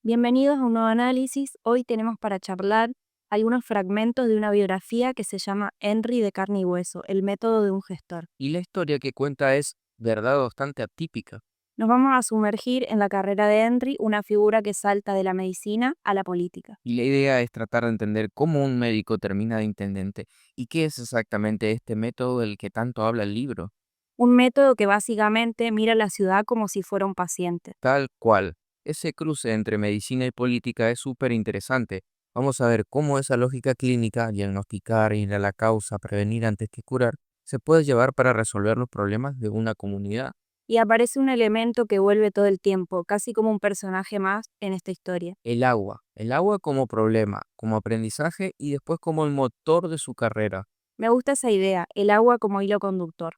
Bienvenidos a un nuevo análisis. Hoy tenemos para charlar algunos fragmentos de una biografía que se llama Henry de carne y hueso, el método de un gestor. Y la historia que cuenta es verdad bastante atípica. Nos vamos a sumergir en la carrera de Henry, una figura que salta de la medicina a la política. Y la idea es tratar de entender cómo un médico termina de intendente y qué es exactamente este método del que tanto habla el libro. Un método que básicamente mira la ciudad como si fuera un paciente. Tal cual. Ese cruce entre medicina y política es súper interesante. Vamos a ver cómo esa lógica clínica, diagnosticar, ir a la causa, prevenir antes que curar, se puede llevar para resolver los problemas de una comunidad. Y aparece un elemento que vuelve todo el tiempo, casi como un personaje más en esta historia. El agua como problema, como aprendizaje y después como el motor de su carrera. Me gusta esa idea, el agua como hilo conductor.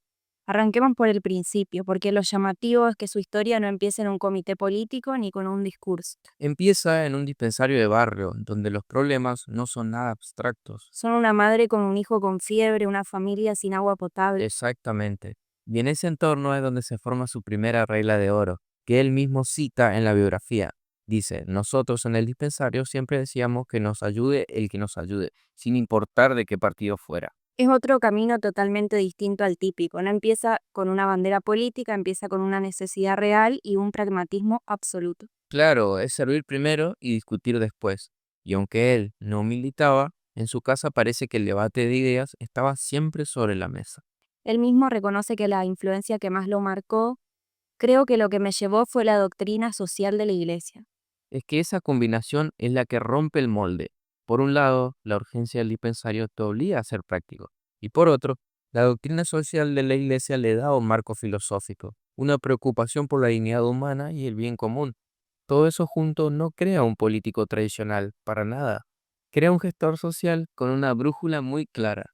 Arranquemos por el principio, porque lo llamativo es que su historia no empieza en un comité político ni con un discurso. Empieza en un dispensario de barrio, donde los problemas no son nada abstractos. Son una madre con un hijo con fiebre, una familia sin agua potable. Exactamente. Y en ese entorno es donde se forma su primera regla de oro, que él mismo cita en la biografía. Dice, nosotros en el dispensario siempre decíamos que nos ayude el que nos ayude, sin importar de qué partido fuera. Es otro camino totalmente distinto al típico. No empieza con una bandera política, empieza con una necesidad real y un pragmatismo absoluto. Claro, es servir primero y discutir después. Y aunque él no militaba, en su casa parece que el debate de ideas estaba siempre sobre la mesa. Él mismo reconoce que la influencia que más lo marcó, creo que lo que me llevó fue la doctrina social de la iglesia. Es que esa combinación es la que rompe el molde. Por un lado, la urgencia del dispensario te obliga a ser práctico, y por otro, la doctrina social de la Iglesia le da un marco filosófico, una preocupación por la dignidad humana y el bien común. Todo eso junto no crea un político tradicional, para nada. Crea un gestor social con una brújula muy clara.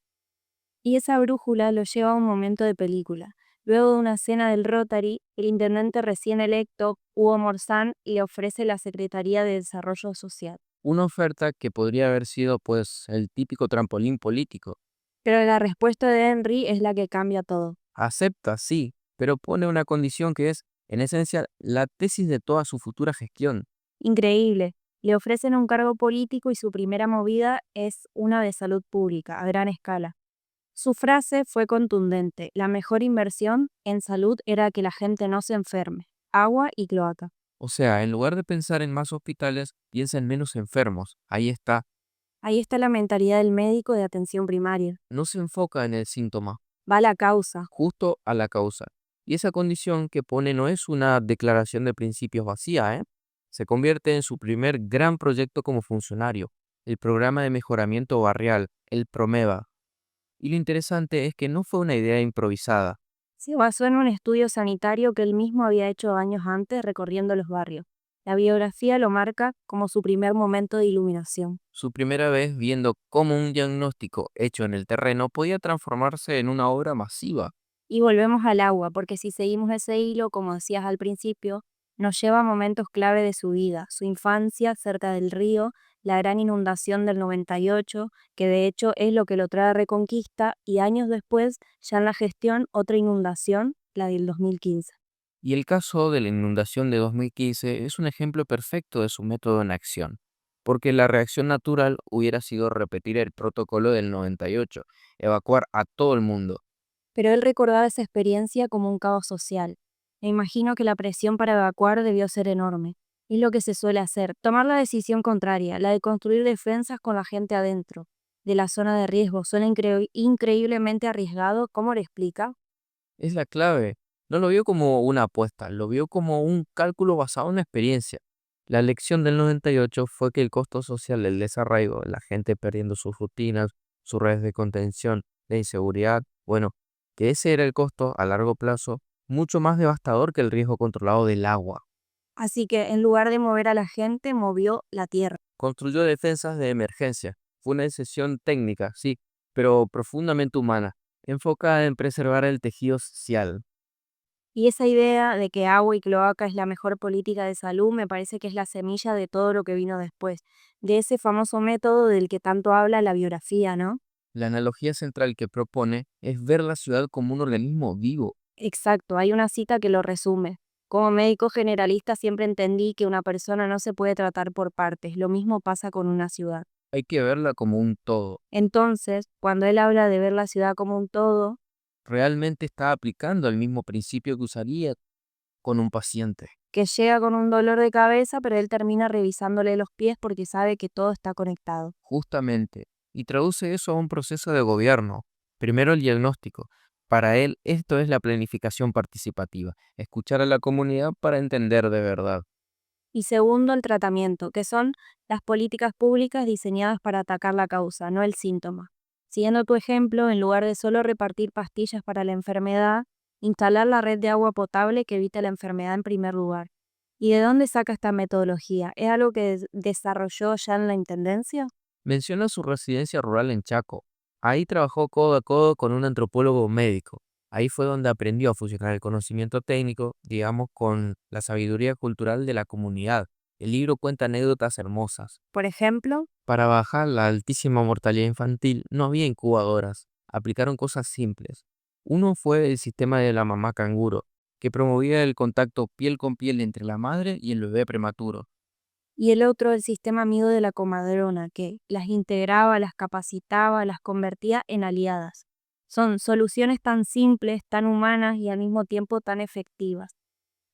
Y esa brújula lo lleva a un momento de película. Luego de una cena del Rotary, el intendente recién electo, Hugo Morzán, le ofrece la Secretaría de Desarrollo Social. Una oferta que podría haber sido pues el típico trampolín político. Pero la respuesta de Henry es la que cambia todo. Acepta, sí, pero pone una condición que es, en esencia, la tesis de toda su futura gestión. Increíble. Le ofrecen un cargo político y su primera movida es una de salud pública, a gran escala. Su frase fue contundente. La mejor inversión en salud era que la gente no se enferme. Agua y cloaca. O sea, en lugar de pensar en más hospitales, piensa en menos enfermos. Ahí está. Ahí está la mentalidad del médico de atención primaria. No se enfoca en el síntoma, Va a la causa. justo a la causa. Y esa condición que pone no es una declaración de principios vacía, ¿eh? Se convierte en su primer gran proyecto como funcionario, el Programa de Mejoramiento Barrial, el PROMEVA. Y lo interesante es que no fue una idea improvisada. Se basó en un estudio sanitario que él mismo había hecho años antes recorriendo los barrios. La biografía lo marca como su primer momento de iluminación. Su primera vez viendo cómo un diagnóstico hecho en el terreno podía transformarse en una obra masiva. Y volvemos al agua, porque si seguimos ese hilo, como decías al principio, nos lleva a momentos clave de su vida, su infancia cerca del río, la gran inundación del 98, que de hecho es lo que lo trae a Reconquista, y años después, ya en la gestión, otra inundación, la del 2015. Y el caso de la inundación de 2015 es un ejemplo perfecto de su método en acción, porque la reacción natural hubiera sido repetir el protocolo del 98, evacuar a todo el mundo. Pero él recordaba esa experiencia como un caos social. Me imagino que la presión para evacuar debió ser enorme. Es lo que se suele hacer, tomar la decisión contraria, la de construir defensas con la gente adentro, de la zona de riesgo. Suena increíblemente arriesgado. ¿Cómo le explica? Es la clave. No lo vio como una apuesta, lo vio como un cálculo basado en la experiencia. La lección del 98 fue que el costo social del desarraigo, la gente perdiendo sus rutinas, sus redes de contención, la inseguridad, bueno, que ese era el costo a largo plazo mucho más devastador que el riesgo controlado del agua. Así que en lugar de mover a la gente, movió la tierra. Construyó defensas de emergencia. Fue una decisión técnica, sí, pero profundamente humana, enfocada en preservar el tejido social. Y esa idea de que agua y cloaca es la mejor política de salud me parece que es la semilla de todo lo que vino después, de ese famoso método del que tanto habla la biografía, ¿no? La analogía central que propone es ver la ciudad como un organismo vivo. Exacto, hay una cita que lo resume. Como médico generalista siempre entendí que una persona no se puede tratar por partes, lo mismo pasa con una ciudad. Hay que verla como un todo. Entonces, cuando él habla de ver la ciudad como un todo, Realmente está aplicando el mismo principio que usaría con un paciente. que llega con un dolor de cabeza, pero él termina revisándole los pies porque sabe que todo está conectado. Justamente, y traduce eso a un proceso de gobierno. Primero el diagnóstico. Para él, esto es la planificación participativa, escuchar a la comunidad para entender de verdad. Y segundo, el tratamiento, que son las políticas públicas diseñadas para atacar la causa, no el síntoma. Siguiendo tu ejemplo, en lugar de solo repartir pastillas para la enfermedad, instalar la red de agua potable que evite la enfermedad en primer lugar. ¿Y de dónde saca esta metodología? ¿Es algo que desarrolló ya en la Intendencia? Menciona su residencia rural en Chaco. Ahí trabajó codo a codo con un antropólogo médico. Ahí fue donde aprendió a fusionar el conocimiento técnico, digamos, con la sabiduría cultural de la comunidad. El libro cuenta anécdotas hermosas. Por ejemplo, Para bajar la altísima mortalidad infantil no había incubadoras, aplicaron cosas simples. Uno fue el sistema de la mamá canguro, que promovía el contacto piel con piel entre la madre y el bebé prematuro. y el otro el sistema amigo de la comadrona, que las integraba, las capacitaba, las convertía en aliadas. Son soluciones tan simples, tan humanas y al mismo tiempo tan efectivas.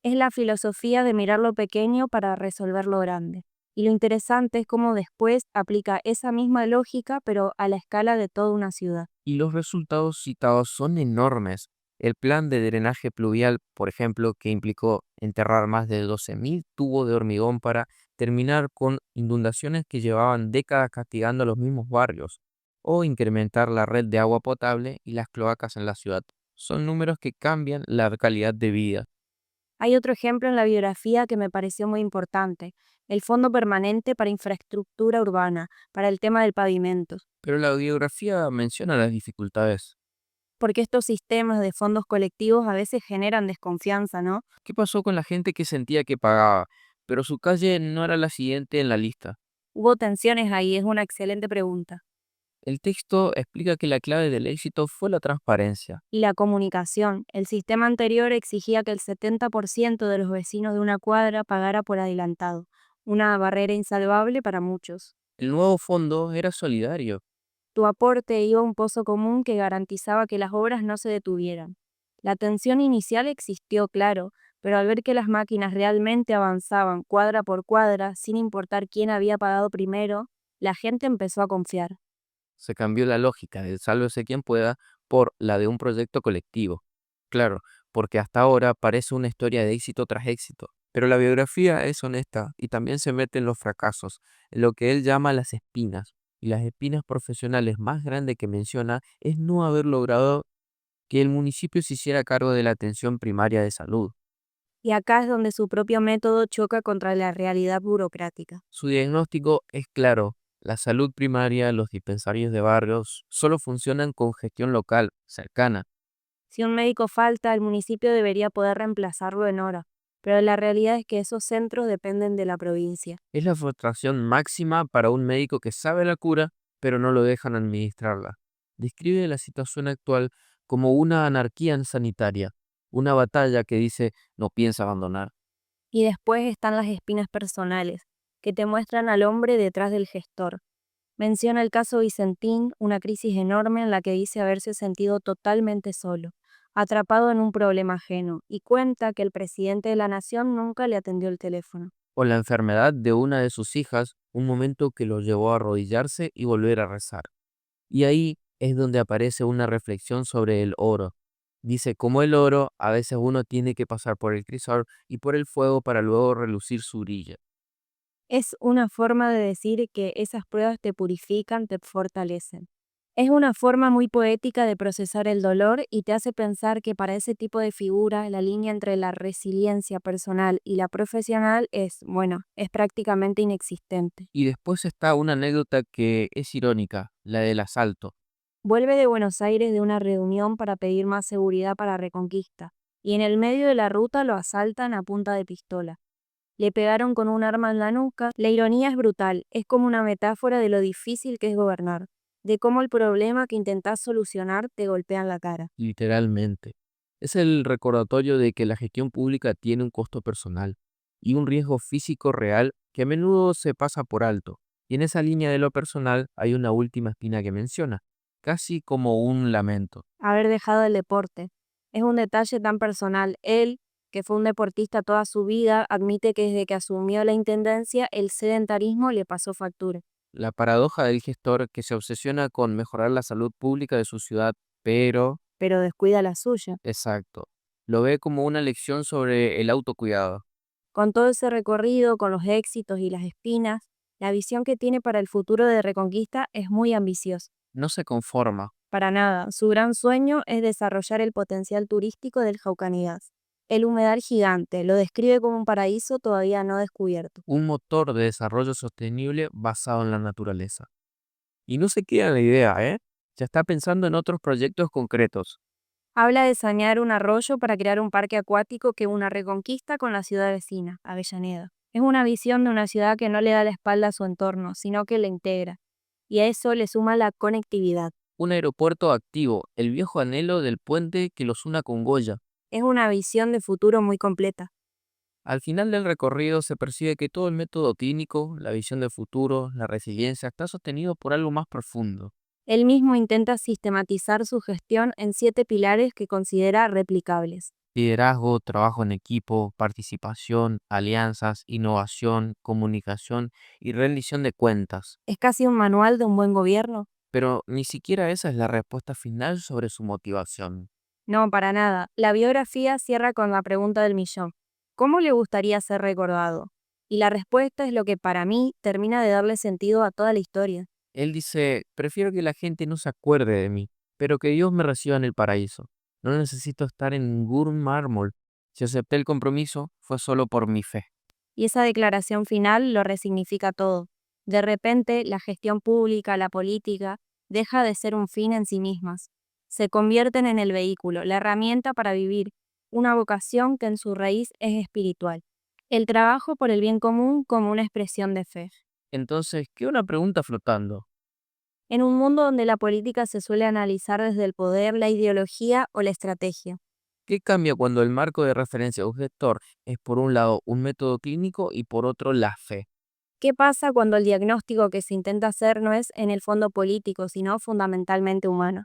Es la filosofía de mirar lo pequeño para resolver lo grande. Y lo interesante es cómo después aplica esa misma lógica, pero a la escala de toda una ciudad. Y los resultados citados son enormes. El plan de drenaje pluvial, por ejemplo, que implicó enterrar más de 12.000 tubos de hormigón para terminar con inundaciones que llevaban décadas castigando a los mismos barrios, o incrementar la red de agua potable y las cloacas en la ciudad. Son números que cambian la calidad de vida. Hay otro ejemplo en la biografía que me pareció muy importante, el Fondo Permanente para Infraestructura Urbana, para el tema del pavimento. Pero la biografía menciona las dificultades. Porque estos sistemas de fondos colectivos a veces generan desconfianza, ¿no? ¿Qué pasó con la gente que sentía que pagaba, pero su calle no era la siguiente en la lista? Hubo tensiones ahí, es una excelente pregunta. El texto explica que la clave del éxito fue la transparencia. Y la comunicación. El sistema anterior exigía que el 70% de los vecinos de una cuadra pagara por adelantado, una barrera insalvable para muchos. El nuevo fondo era solidario. Tu aporte iba a un pozo común que garantizaba que las obras no se detuvieran. La tensión inicial existió, claro, pero al ver que las máquinas realmente avanzaban cuadra por cuadra, sin importar quién había pagado primero, la gente empezó a confiar. Se cambió la lógica del sálvese quien pueda por la de un proyecto colectivo. Claro, porque hasta ahora parece una historia de éxito tras éxito. Pero la biografía es honesta y también se mete en los fracasos, en lo que él llama las espinas. Y las espinas profesionales más grandes que menciona es no haber logrado que el municipio se hiciera cargo de la atención primaria de salud. Y acá es donde su propio método choca contra la realidad burocrática. Su diagnóstico es claro. La salud primaria, los dispensarios de barrios, solo funcionan con gestión local, cercana. Si un médico falta, el municipio debería poder reemplazarlo en hora, pero la realidad es que esos centros dependen de la provincia. Es la frustración máxima para un médico que sabe la cura, pero no lo dejan administrarla. Describe la situación actual como una anarquía sanitaria, una batalla que dice no piensa abandonar. Y después están las espinas personales, que te muestran al hombre detrás del gestor. Menciona el caso Vicentín, una crisis enorme en la que dice haberse sentido totalmente solo, atrapado en un problema ajeno, y cuenta que el presidente de la nación nunca le atendió el teléfono. O la enfermedad de una de sus hijas, un momento que lo llevó a arrodillarse y volver a rezar. Y ahí es donde aparece una reflexión sobre el oro. Dice, como el oro, a veces uno tiene que pasar por el crisol y por el fuego para luego relucir su brillo. Es una forma de decir que esas pruebas te purifican, te fortalecen. Es una forma muy poética de procesar el dolor y te hace pensar que para ese tipo de figura la línea entre la resiliencia personal y la profesional es, bueno, es prácticamente inexistente. Y después está una anécdota que es irónica, la del asalto. Vuelve de Buenos Aires de una reunión para pedir más seguridad para Reconquista, y en el medio de la ruta lo asaltan a punta de pistola. Le pegaron con un arma en la nuca. La ironía es brutal, es como una metáfora de lo difícil que es gobernar, de cómo el problema que intentás solucionar te golpea en la cara. Literalmente. Es el recordatorio de que la gestión pública tiene un costo personal y un riesgo físico real que a menudo se pasa por alto. Y en esa línea de lo personal hay una última espina que menciona, casi como un lamento. Haber dejado el deporte. Es un detalle tan personal. Él, que fue un deportista toda su vida, admite que desde que asumió la intendencia, el sedentarismo le pasó factura. La paradoja del gestor que se obsesiona con mejorar la salud pública de su ciudad, pero, Pero descuida la suya. exacto, lo ve como una lección sobre el autocuidado. Con todo ese recorrido, con los éxitos y las espinas, la visión que tiene para el futuro de Reconquista es muy ambiciosa. No se conforma. Para nada, su gran sueño es desarrollar el potencial turístico del Jaucanigas. El humedal gigante lo describe como un paraíso todavía no descubierto. Un motor de desarrollo sostenible basado en la naturaleza. Y no se queda en la idea, ¿eh? Ya está pensando en otros proyectos concretos. Habla de sanear un arroyo para crear un parque acuático que una Reconquista con la ciudad vecina, Avellaneda. Es una visión de una ciudad que no le da la espalda a su entorno, sino que la integra. Y a eso le suma la conectividad. Un aeropuerto activo, el viejo anhelo del puente que los una con Goya. Es una visión de futuro muy completa. Al final del recorrido se percibe que todo el método clínico, la visión del futuro, la resiliencia, está sostenido por algo más profundo. Él mismo intenta sistematizar su gestión en 7 pilares que considera replicables. Liderazgo, trabajo en equipo, participación, alianzas, innovación, comunicación y rendición de cuentas. Es casi un manual de un buen gobierno. Pero ni siquiera esa es la respuesta final sobre su motivación. No, para nada. La biografía cierra con la pregunta del millón. ¿Cómo le gustaría ser recordado? Y la respuesta es lo que para mí termina de darle sentido a toda la historia. Él dice, prefiero que la gente no se acuerde de mí, pero que Dios me reciba en el paraíso. No necesito estar en ningún mármol. Si acepté el compromiso, fue solo por mi fe. Y esa declaración final lo resignifica todo. De repente, la gestión pública, la política, deja de ser un fin en sí mismas. Se convierten en el vehículo, la herramienta para vivir, una vocación que en su raíz es espiritual. El trabajo por el bien común como una expresión de fe. Entonces, queda una pregunta flotando. En un mundo donde la política se suele analizar desde el poder, la ideología o la estrategia. ¿Qué cambia cuando el marco de referencia de un gestor es por un lado un método clínico y por otro la fe? ¿Qué pasa cuando el diagnóstico que se intenta hacer no es en el fondo político, sino fundamentalmente humano?